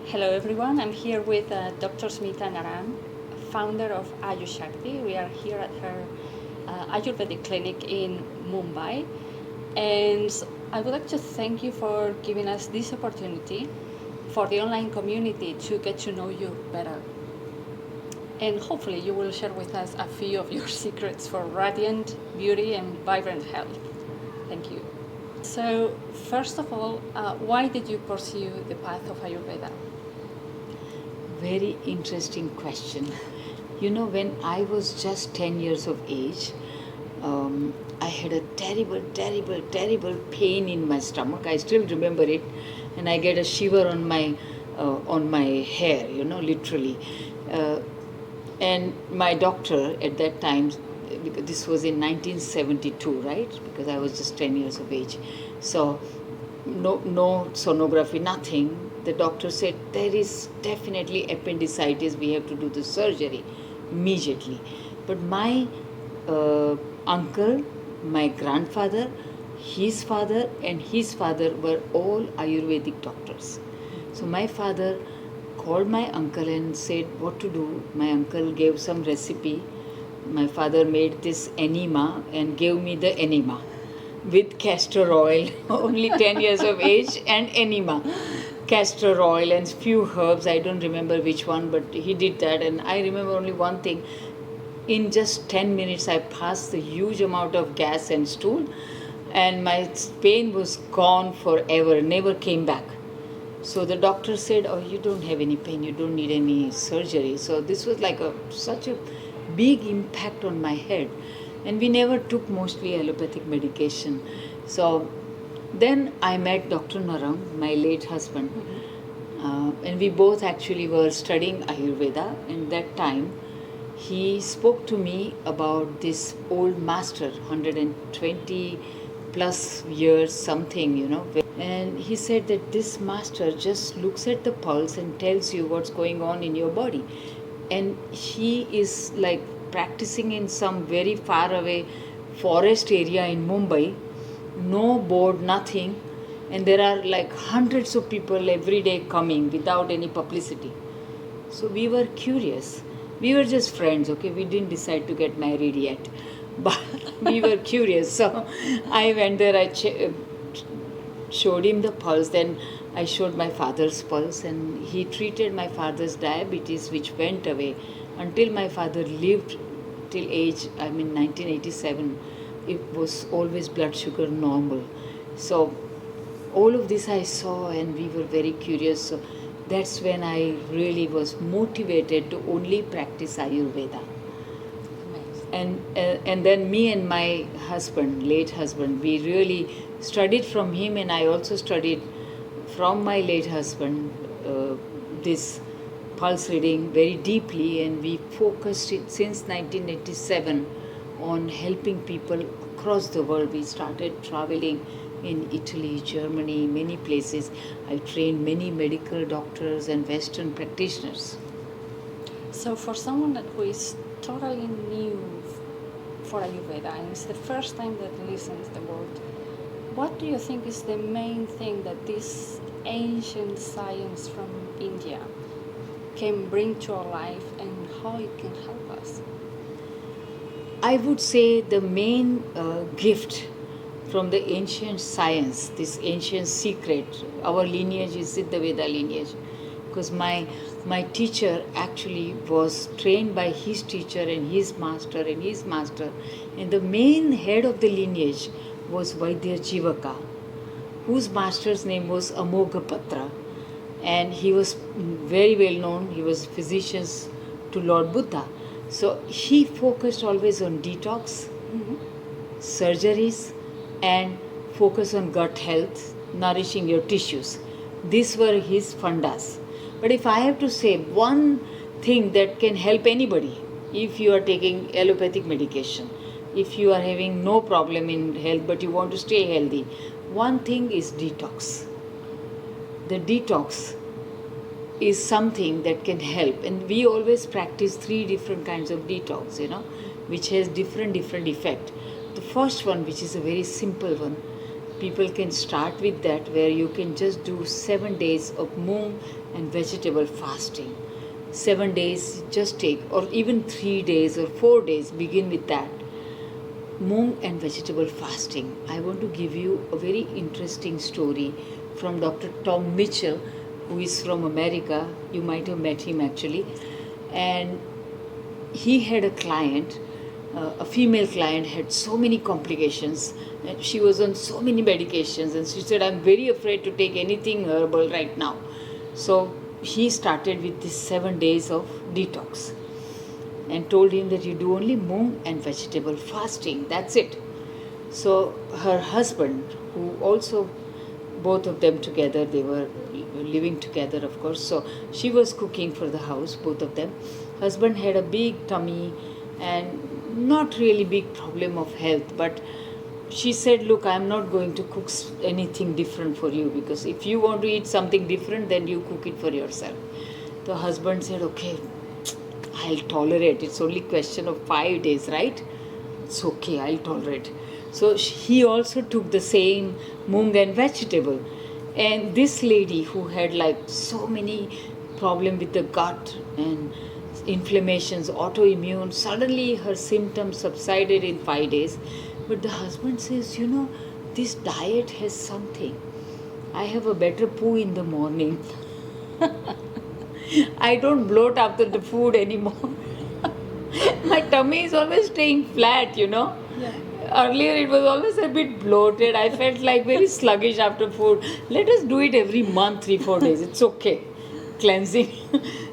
Hello everyone, I'm here with Dr. Smita Naram, founder of Ayushakti. We are here at her Ayurvedic clinic in Mumbai, and I would like to thank you for giving us this opportunity for the online community to get to know you better. And hopefully you will share with us a few of your secrets for radiant beauty and vibrant health. Thank you. So first of all, why did you pursue the path of Ayurveda? Very interesting question. You know, when I was just 10 years of age, I had a terrible pain in my stomach. I still remember it, and I get a shiver on my hair, literally. And my doctor at that time, because this was in 1972, right? Because I was just 10 years of age. So no sonography, nothing. The doctor said, there is definitely appendicitis, we have to do the surgery immediately. But my uncle, my grandfather, his father and his father were all Ayurvedic doctors. So my father called my uncle and said what to do. My uncle gave some recipe. My father made this enema and gave me the enema with castor oil, only 10 years of age, and enema. Castor oil and few herbs, I don't remember which one, but he did that. And I remember only one thing. In just 10 minutes, I passed the huge amount of gas and stool, and my pain was gone forever, never came back. So the doctor said, oh, you don't have any pain, you don't need any surgery. So this was like such a big impact on my head. And we never took mostly allopathic medication. So then I met Dr. Naram, my late husband, and we both actually were studying Ayurveda. And that time, he spoke to me about this old master, 120 plus years something, And he said that this master just looks at the pulse and tells you what's going on in your body. And he is like practicing in some very far away forest area in Mumbai, no board, nothing, and there are like hundreds of people every day coming without any publicity. So we were curious. We were just friends, okay? We didn't decide to get married yet, but we were curious. So I went there, I showed him the pulse, then I showed my father's pulse, and he treated my father's diabetes, which went away until my father lived till age, 1987. It was always blood sugar normal. So all of this I saw, and we were very curious. So that's when I really was motivated to only practice Ayurveda. And then me and my husband, late husband, we really studied from him, and I also studied from my late husband this pulse reading very deeply, and we focused it since 1987 on helping people across the world. We started traveling in Italy, Germany, many places. I trained many medical doctors and Western practitioners. So for someone who is totally new for Ayurveda and it's the first time that listens the word, what do you think is the main thing that this ancient science from India can bring to our life and how it can help us? I would say the main gift from the ancient science, this ancient secret, our lineage is Siddha Veda lineage, because my teacher actually was trained by his teacher and his master and his master, and the main head of the lineage was Vaidya Jivaka, whose master's name was Amogapatra, and he was very well known. He was physician to Lord Buddha. So he focused always on detox, surgeries, and focus on gut health, nourishing your tissues. These were his fundas. But if I have to say one thing that can help anybody, if you are taking allopathic medication, if you are having no problem in health but you want to stay healthy, one thing is detox. The detox is something that can help, and we always practice 3 different kinds of detox, which has different effect. The first one, which is a very simple one, people can start with that, where you can just do 7 days of moong and vegetable fasting. 7 days, just take, or even 3 days or 4 days, begin with that. Moong and vegetable fasting. I want to give you a very interesting story from Dr. Tom Mitchell, who is from America. You might have met him actually. And he had a client, a female client, had so many complications. And she was on so many medications, and she said, I'm very afraid to take anything herbal right now. So he started with this 7 days of detox and told him that you do only moong and vegetable fasting. That's it. So her husband, who also, both of them together, they were living together, of course. So she was cooking for the house, both of them. Husband had a big tummy and not really big problem of health, but she said, look, I'm not going to cook anything different for you, because if you want to eat something different, then you cook it for yourself. The husband said, okay, I'll tolerate. It's only question of 5 days, right? It's okay, I'll tolerate. So he also took the same moong and vegetable. And this lady who had like so many problem with the gut and inflammations, autoimmune, suddenly her symptoms subsided in 5 days. But the husband says, this diet has something. I have a better poo in the morning. I don't bloat after the food anymore. My tummy is always staying flat, Yeah. Earlier it was always a bit bloated. I felt like very sluggish after food. Let us do it every month, 3-4 days. It's okay. Cleansing.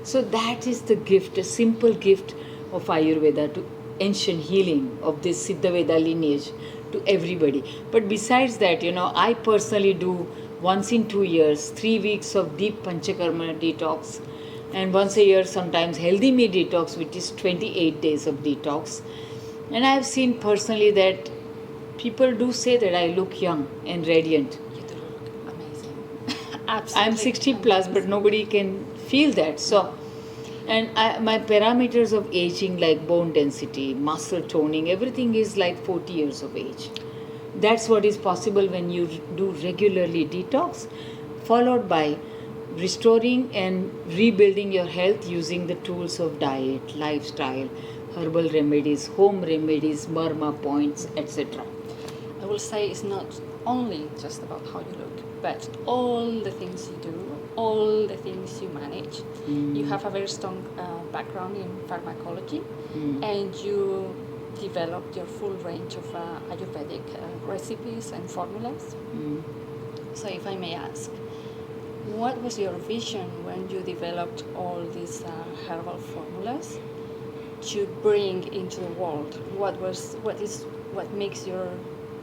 So that is the gift, a simple gift of Ayurveda to ancient healing of this Siddhaveda lineage to everybody. But besides that, I personally do once in 2 years, 3 weeks of deep Panchakarma detox, and once a year sometimes healthy me detox, which is 28 days of detox. And I have seen personally that people do say that I look young and radiant. You do look amazing. Absolutely. I'm 60 plus, but nobody can feel that. So, and my parameters of aging, like bone density, muscle toning, everything is like 40 years of age. That's what is possible when you do regularly detox, followed by restoring and rebuilding your health using the tools of diet, lifestyle, herbal remedies, home remedies, marma points, etc. I will say it's not only just about how you look, but all the things you do, all the things you manage. You have a very strong background in pharmacology, and you developed your full range of Ayurvedic recipes and formulas. So if I may ask, what was your vision when you developed all these herbal formulas to bring into the world? What makes your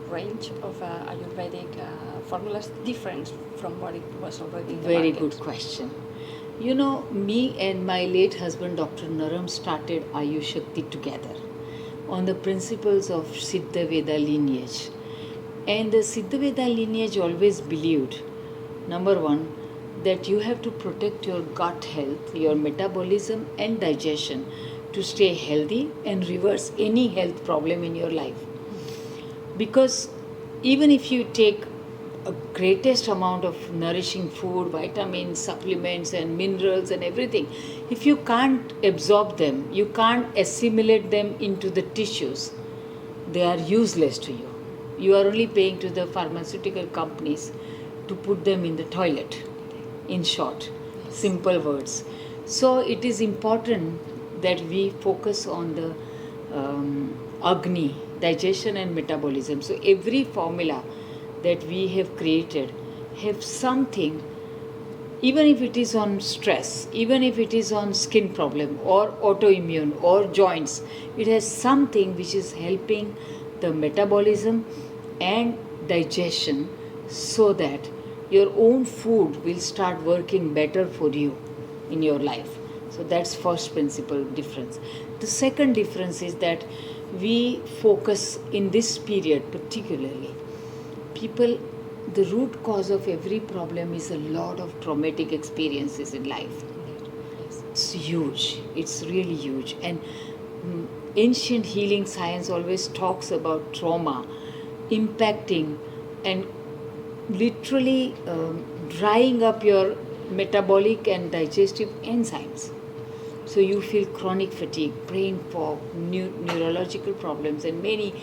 range of Ayurvedic formulas different from what it was already in the Very market? good question. Me and my late husband, Dr. Naram, started Ayushakti together on the principles of Siddhaveda lineage. And the Siddhaveda lineage always believed, number one, that you have to protect your gut health, your metabolism and digestion to stay healthy and reverse any health problem in your life. Because even if you take a greatest amount of nourishing food, vitamins, supplements and minerals and everything, if you can't absorb them, you can't assimilate them into the tissues, they are useless to you. You are only paying to the pharmaceutical companies to put them in the toilet. In short, simple words. So it is important that we focus on the Agni, digestion and metabolism. So every formula that we have created have something, even if it is on stress, even if it is on skin problem or autoimmune or joints, it has something which is helping the metabolism and digestion, so that your own food will start working better for you in your life. So that's first principle difference. The second difference is that we focus in this period particularly. People, the root cause of every problem is a lot of traumatic experiences in life. It's huge. It's really huge. And ancient healing science always talks about trauma impacting and literally drying up your metabolic and digestive enzymes. So you feel chronic fatigue, brain fog, neurological problems, and many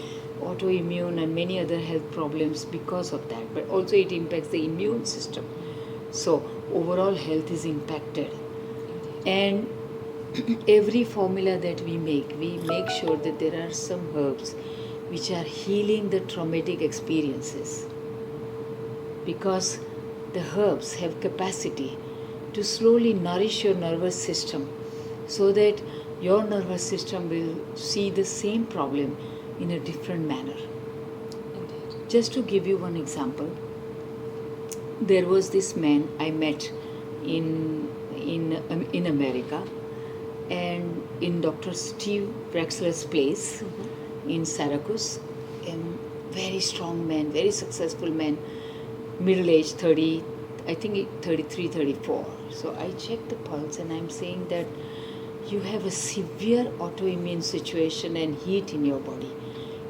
autoimmune and many other health problems because of that. But also it impacts the immune system. So overall health is impacted. And every formula that we make sure that there are some herbs which are healing the traumatic experiences, because the herbs have capacity to slowly nourish your nervous system so that your nervous system will see the same problem in a different manner. Indeed. Just to give you one example, there was this man I met in America, and in Dr. Steve Wexler's place in Syracuse, a very strong man, very successful man, middle age, 30, I think 33, 34. So I checked the pulse and I'm saying that you have a severe autoimmune situation and heat in your body.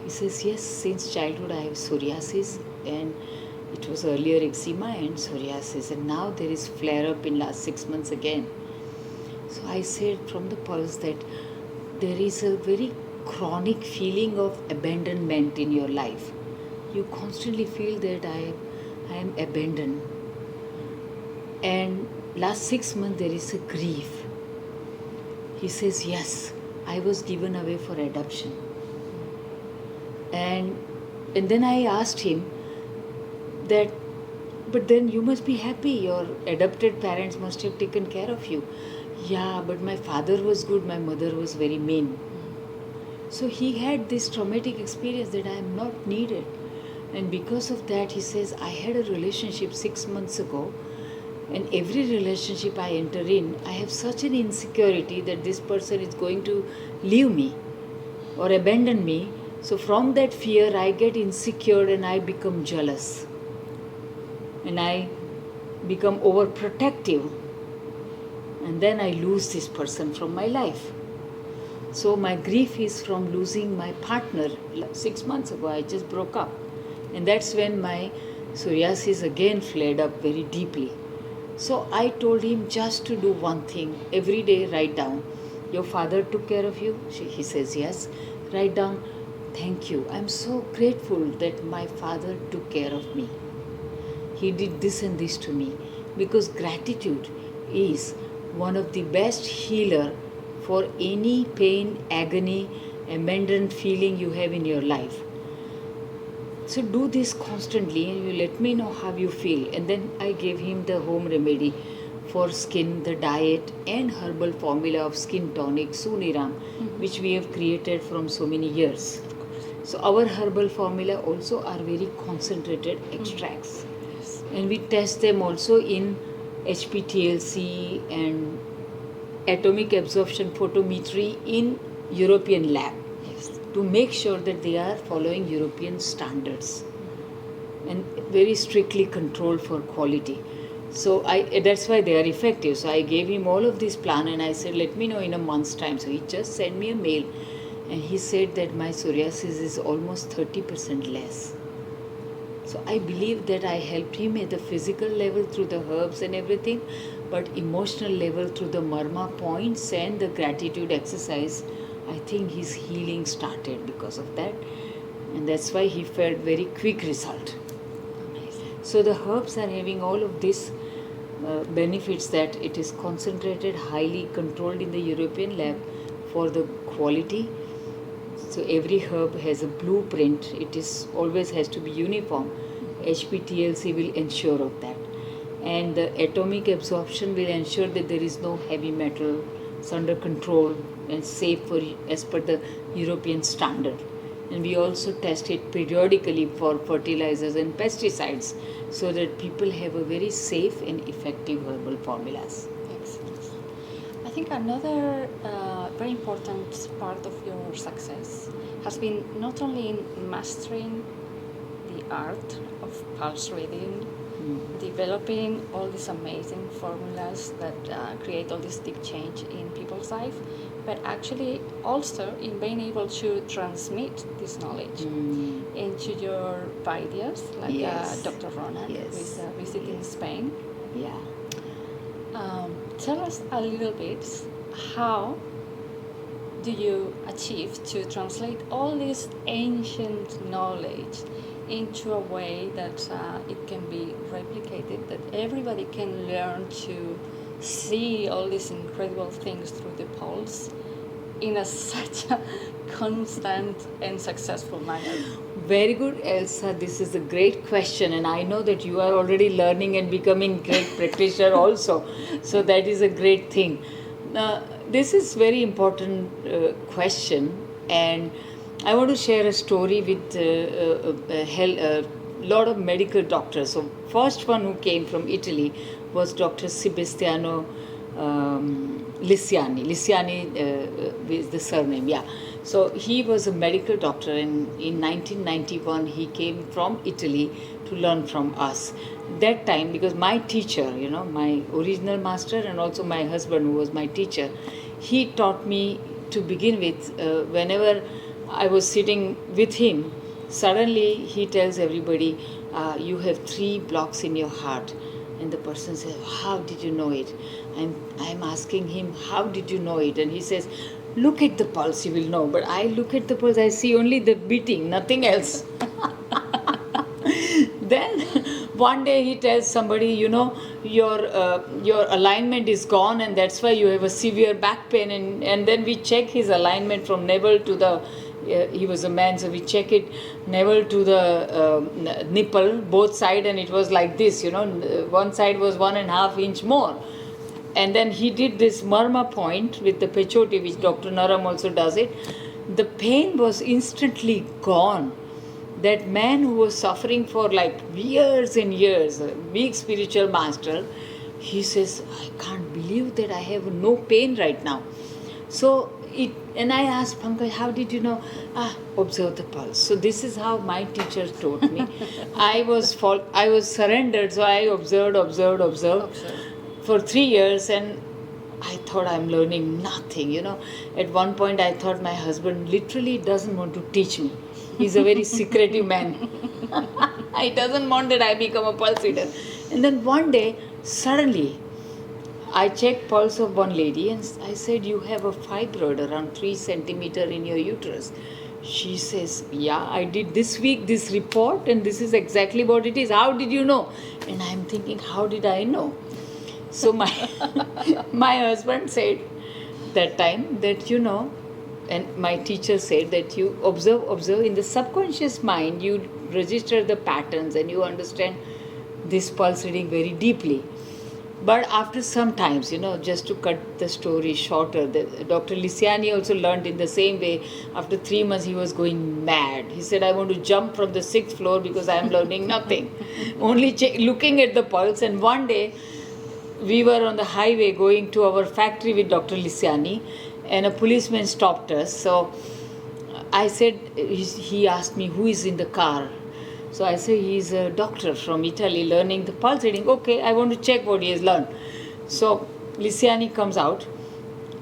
He says, yes, since childhood I have psoriasis, and it was earlier eczema and psoriasis, and now there is flare up in last 6 months again. So I said from the pulse that there is a very chronic feeling of abandonment in your life. You constantly feel that I am abandoned. And last 6 months there is a grief. He says, yes, I was given away for adoption. And then I asked him that, but then you must be happy, your adopted parents must have taken care of you. Yeah, but my father was good, my mother was very mean. So he had this traumatic experience that I am not needed. And because of that, he says, I had a relationship 6 months ago, and every relationship I enter in, I have such an insecurity that this person is going to leave me or abandon me. So from that fear, I get insecure and I become jealous. And I become overprotective. And then I lose this person from my life. So my grief is from losing my partner. 6 months ago, I just broke up. And that's when my psoriasis again flared up very deeply. So I told him just to do one thing. Every day write down, your father took care of you? He says, yes. Write down, thank you. I'm so grateful that my father took care of me. He did this and this to me. Because gratitude is one of the best healer for any pain, agony, abandoned feeling you have in your life. So do this constantly and you let me know how you feel. And then I gave him the home remedy for skin, the diet and herbal formula of skin tonic, Suniram, which we have created from so many years. So our herbal formula also are very concentrated extracts. Yes. And we test them also in HPTLC and atomic absorption photometry in European lab, to make sure that they are following European standards and very strictly controlled for quality. So that's why they are effective. So I gave him all of this plan and I said, let me know in a month's time. So he just sent me a mail and he said that my psoriasis is almost 30% less. So I believe that I helped him at the physical level through the herbs and everything, but emotional level through the marma points and the gratitude exercise. I think his healing started because of that, and that's why he felt very quick result. Amazing. So the herbs are having all of these benefits, that it is concentrated, highly controlled in the European lab for the quality. So every herb has a blueprint. It is always has to be uniform. HPTLC will ensure of that, and the atomic absorption will ensure that there is no heavy metal. It's under control and safe for as per the European standard. And we also test it periodically for fertilizers and pesticides so that people have a very safe and effective herbal formulas. Excellent. I think another very important part of your success has been not only in mastering the art of pulse reading developing all these amazing formulas that create all this deep change in people's life, but actually also in being able to transmit this knowledge into your Vaidyas, like Yes. Dr. Ronan, Yes. who is visiting Spain. Yeah. Tell us a little bit, how do you achieve to translate all this ancient knowledge into a way that it can be replicated, that everybody can learn to see all these incredible things through the pulse in such a constant and successful manner? Very good, Elsa. This is a great question, and I know that you are already learning and becoming great practitioner also. So that is a great thing. This is very important question, and I want to share a story with a lot of medical doctors. So first one who came from Italy was Dr. Sebastiano Lisiani. Lisiani is the surname, yeah. So he was a medical doctor, and in 1991 he came from Italy to learn from us. That time, because my teacher, my original master and also my husband who was my teacher, he taught me to begin with. Whenever I was sitting with him, suddenly he tells everybody, you have 3 blocks in your heart. And the person says, how did you know it? I'm asking him, how did you know it? And he says, look at the pulse, you will know. But I look at the pulse, I see only the beating, nothing else. Then one day he tells somebody, your alignment is gone, and that's why you have a severe back pain. And then we check his alignment from navel to the, he was a man, so we check it, navel to the nipple, both sides, and it was like this, one side was 1.5 inch more. And then he did this marma point with the pechoti, which Dr. Naram also does it. The pain was instantly gone. That man who was suffering for like years and years, a big spiritual master, he says, I can't believe that I have no pain right now. So and I asked Pankaj, how did you know? Observe the pulse. So this is how my teacher taught me. I was surrendered, so I observed for 3 years, and I thought I'm learning nothing, At one point I thought my husband literally doesn't want to teach me. He's a very secretive man. He doesn't want that I become a pulse reader. And then one day, suddenly, I checked pulse of one lady and I said, you have a fibroid around 3 centimeter in your uterus. She says, yeah, I did this week this report and this is exactly what it is. How did you know? And I'm thinking, how did I know? So my husband said that time that, and my teacher said that you observe in the subconscious mind, you register the patterns and you understand this pulse reading very deeply. But after some times, just to cut the story shorter, Dr. Lisiani also learned in the same way. After 3 months, he was going mad. He said, I want to jump from the 6th floor because I am learning nothing. Only looking at the pulse. And one day, we were on the highway going to our factory with Dr. Lisiani, and a policeman stopped us. So I said, he asked me, who is in the car? So I said, he's a doctor from Italy learning the pulse reading. Okay, I want to check what he has learned. So Lisiani comes out.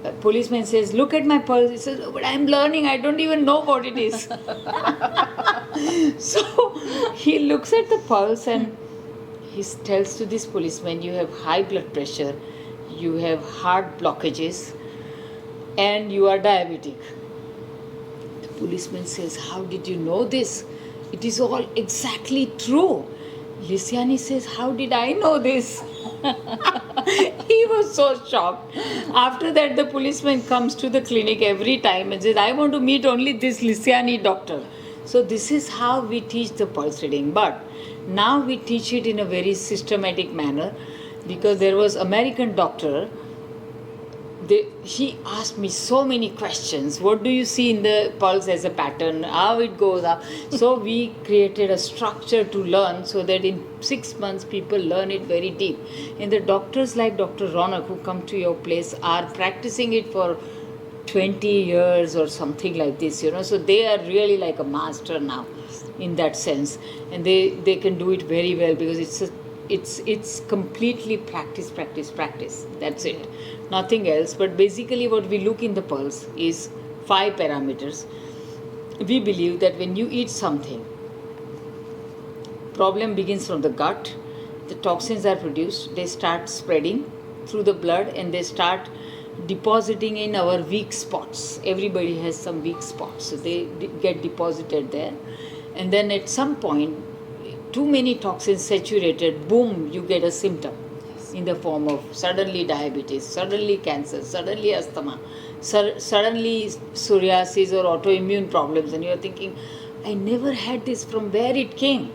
A policeman says, look at my pulse. He says, but I'm learning. I don't even know what it is. So he looks at the pulse and he tells to this policeman, you have high blood pressure, you have heart blockages, and you are diabetic. The policeman says, how did you know this? It is all exactly true. Lisiani says, how did I know this? He was so shocked. After that, the policeman comes to the clinic every time and says, I want to meet only this Lisiani doctor. So this is how we teach the pulse reading. But now we teach it in a very systematic manner, because there was American doctor. He asked me so many questions. What do you see in the pulse as a pattern? How it goes up? So we created a structure to learn, so that in 6 months people learn it very deep. And the doctors like Dr. Ronak who come to your place are practicing it for 20 years or something like this, So they are really like a master now in that sense. And they can do it very well, because it's a it's completely practice. That's it. Nothing else. But basically what we look in the pulse is 5 parameters. We believe that when you eat something, problem begins from the gut. The toxins are produced, they start spreading through the blood, and they start depositing in our weak spots. Everybody has some weak spots, so they get deposited there. And then at some point, too many toxins saturated, boom, you get a symptom in the form of suddenly diabetes, suddenly cancer, suddenly asthma, suddenly psoriasis or autoimmune problems, and you're thinking, I never had this, from where it came.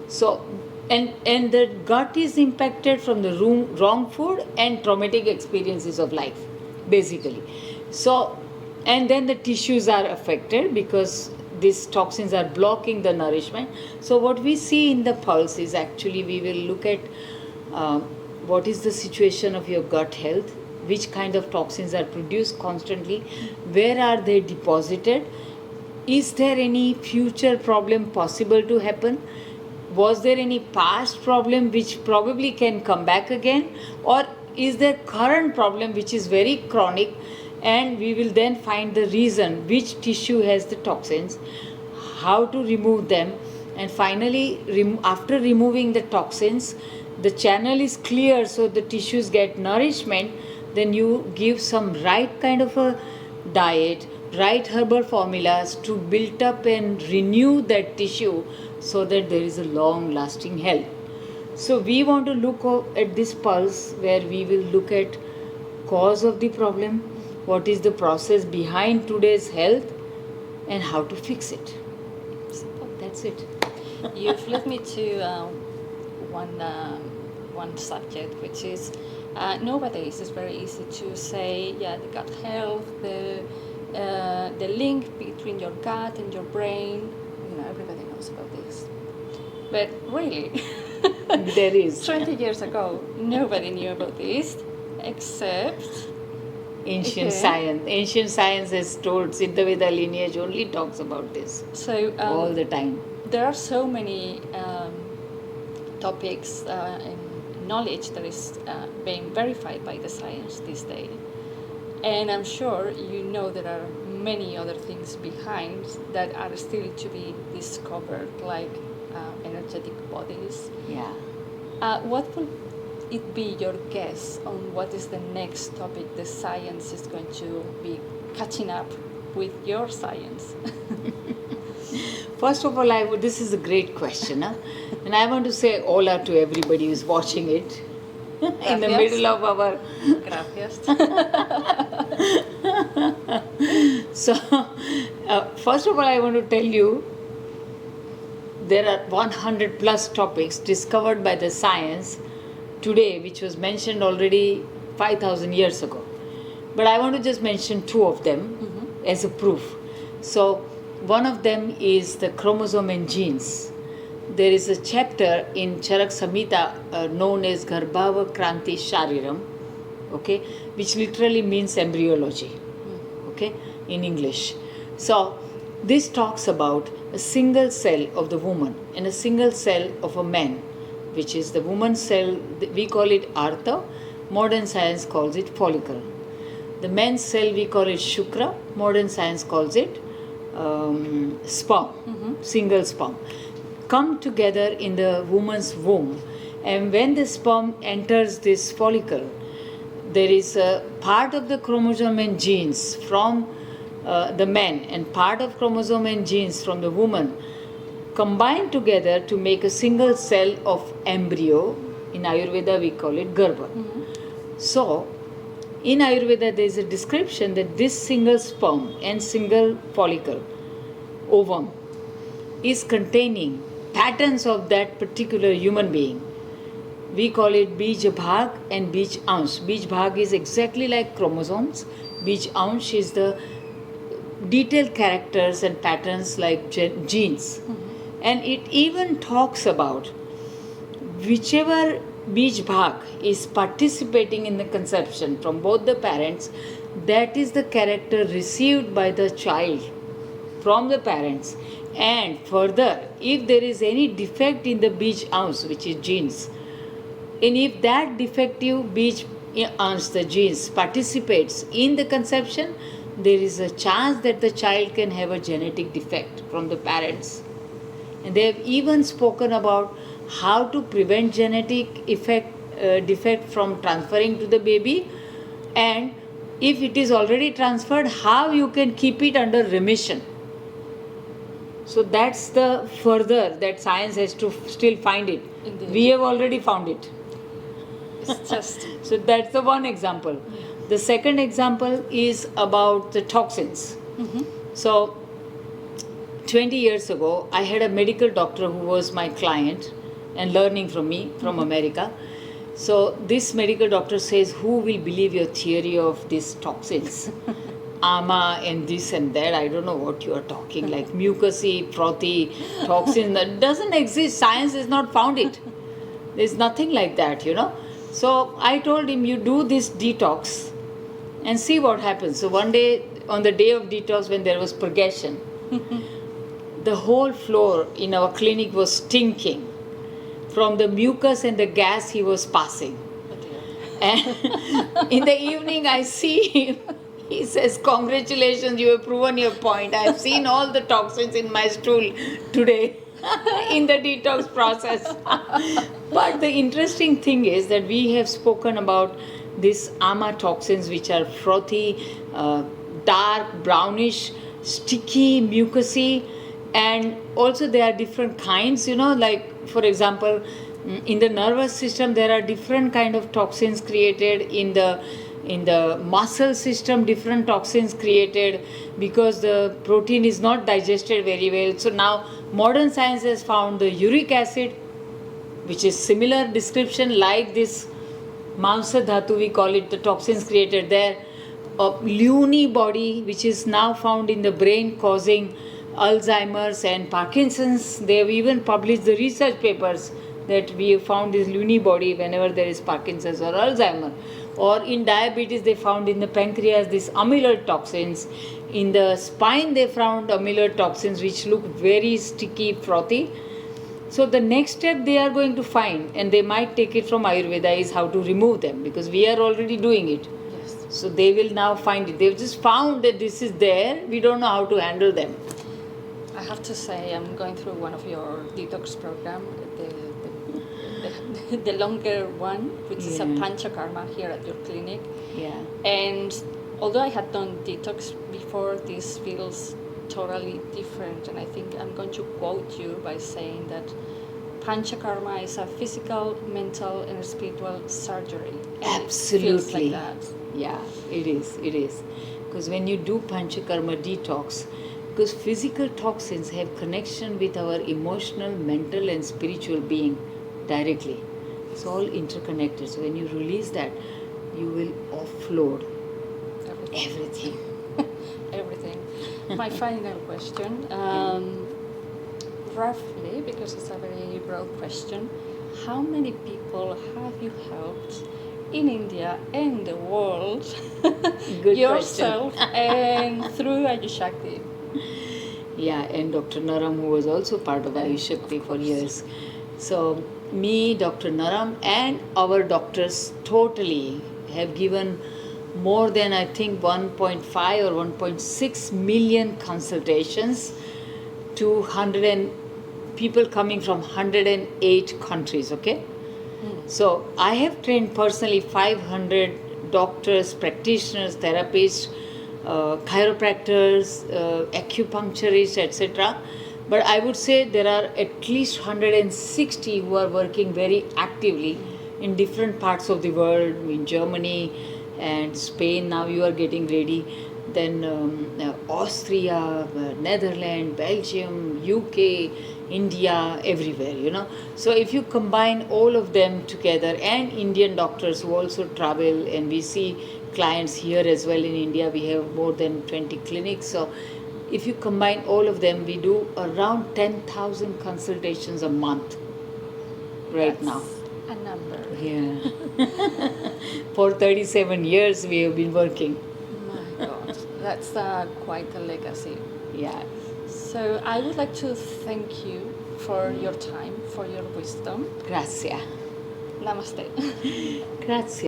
So, and the gut is impacted from the wrong food and traumatic experiences of life, basically. So, and then the tissues are affected because these toxins are blocking the nourishment. So what we see in the pulse is actually we will look at what is the situation of your gut health, which kind of toxins are produced constantly, where are they deposited, is there any future problem possible to happen, was there any past problem which probably can come back again, or is there current problem which is very chronic, and we will then find the reason which tissue has the toxins, how to remove them, and finally after removing the toxins, the channel is clear so the tissues get nourishment, then you give some right kind of a diet, right herbal formulas to build up and renew that tissue so that there is a long lasting health. So we want to look at this pulse where we will look at cause of the problem, what is the process behind today's health, and how to fix it. Simple. That's it. You've led me to one subject, which is nowadays it's very easy to say, the gut health, the link between your gut and your brain. Everybody knows about this, but really, there is 20 years ago nobody knew about this except ancient science. Ancient science has told Siddhaveda lineage only talks about this. So all the time. There are so many topics and knowledge that is being verified by the science this day, and I'm sure you know there are many other things behind that are still to be discovered, like energetic bodies. What will it be your guess on what is the next topic the science is going to be catching up with your science? First of all, this is a great question, and I want to say hola to everybody who's watching it in the middle of our... Gracias. So, first of all, I want to tell you, there are 100 plus topics discovered by the science today, which was mentioned already 5,000 years ago. But I want to just mention 2 of them as a proof. So, one of them is the chromosome and genes. There is a chapter in Charak Samhita known as Garbhava Kranti Shariram, okay, which literally means embryology, okay, in English. So, this talks about a single cell of the woman and a single cell of a man, which is the woman's cell. We call it artha, modern science calls it follicle. The man's cell, we call it shukra, modern science calls it sperm, single sperm, come together in the woman's womb. And when the sperm enters this follicle, there is a part of the chromosome and genes from the man and part of chromosome and genes from the woman combine together to make a single cell of embryo. In Ayurveda we call it garbha. So in Ayurveda there is a description that this single sperm and single follicle, ovum, is containing patterns of that particular human being. We call it Bij Bhag and Bij Ansh. Bij Bhag is exactly like chromosomes. Bij Ansh is the detailed characters and patterns like genes. And it even talks about whichever Bij Bhag is participating in the conception from both the parents, that is the character received by the child from the parents. And further, if there is any defect in the Bij Ansh, which is genes, And if that defective beach the genes participates in the conception, there is a chance that the child can have a genetic defect from the parents. And they have even spoken about how to prevent genetic defect from transferring to the baby, and if it is already transferred, how you can keep it under remission. So that's the further that science has to still find it. Indeed. We have already found it. It's just So that's the one example. The second example is about the toxins. So 20 years ago, I had a medical doctor who was my client and learning from me from America. So this medical doctor says, who will believe your theory of these toxins? Ama and this and that, I don't know what you are talking, like mucousy, frothy, toxin, that doesn't exist. Science has not found it. There's nothing like that, So I told him, you do this detox and see what happens. So one day, on the day of detox, when there was purgation, the whole floor in our clinic was stinking from the mucus and the gas he was passing. And in the evening, I see him. He says, congratulations, you have proven your point. I have seen all the toxins in my stool today in the detox process. But the interesting thing is that we have spoken about these ama toxins, which are frothy, dark, brownish, sticky, mucousy, and also there are different kinds, like for example, in the nervous system there are different kind of toxins created, in the muscle system different toxins created because the protein is not digested very well. So now modern science has found the uric acid, which is similar description like this Mamsa dhatu, we call it, the toxins created there. Lewy body, which is now found in the brain causing Alzheimer's and Parkinson's. They have even published the research papers that we have found this Lewy body whenever there is Parkinson's or Alzheimer. Or in diabetes, they found in the pancreas these amyloid toxins. In the spine, they found amyloid toxins which look very sticky, frothy. So the next step they are going to find, and they might take it from Ayurveda, is how to remove them, because we are already doing it. yes. So they will now find it. They've just found that this is there. We don't know how to handle them. I have to say, I'm going through one of your detox program, the longer one, which is a panchakarma here at your clinic. Yeah. And although I had done detox before, this feels totally different. And I think I'm going to quote you by saying that panchakarma is a physical, mental, and spiritual surgery. And Absolutely. It feels like that. Yeah, it is. Because when you do panchakarma detox, because physical toxins have connection with our emotional, mental, and spiritual being directly. It's all interconnected. So when you release that, you will offload everything. Everything. My final question, roughly, because it's a very broad question, how many people have you helped in India and the world, Good yourself, and through Ayushakti? Yeah, and Dr. Naram, who was also part of Ayushakti for years. So me, Dr. Naram, and our doctors totally have given more than, I think, 1.5 or 1.6 million consultations to people coming from 108 countries, okay? So I have trained personally 500 doctors, practitioners, therapists, chiropractors, acupuncturists, etc. But I would say there are at least 160 who are working very actively in different parts of the world, in Germany and Spain. Now you are getting ready. Then Austria, Netherlands, Belgium, UK, India, everywhere, So if you combine all of them together, and Indian doctors who also travel, and we see clients here as well in India, we have more than 20 clinics. So if you combine all of them, we do around 10,000 consultations a month right now. A number. Yeah. For 37 years we have been working. My God, that's quite a legacy. Yeah. So I would like to thank you for your time, for your wisdom. Gracias. Namaste. Grazie.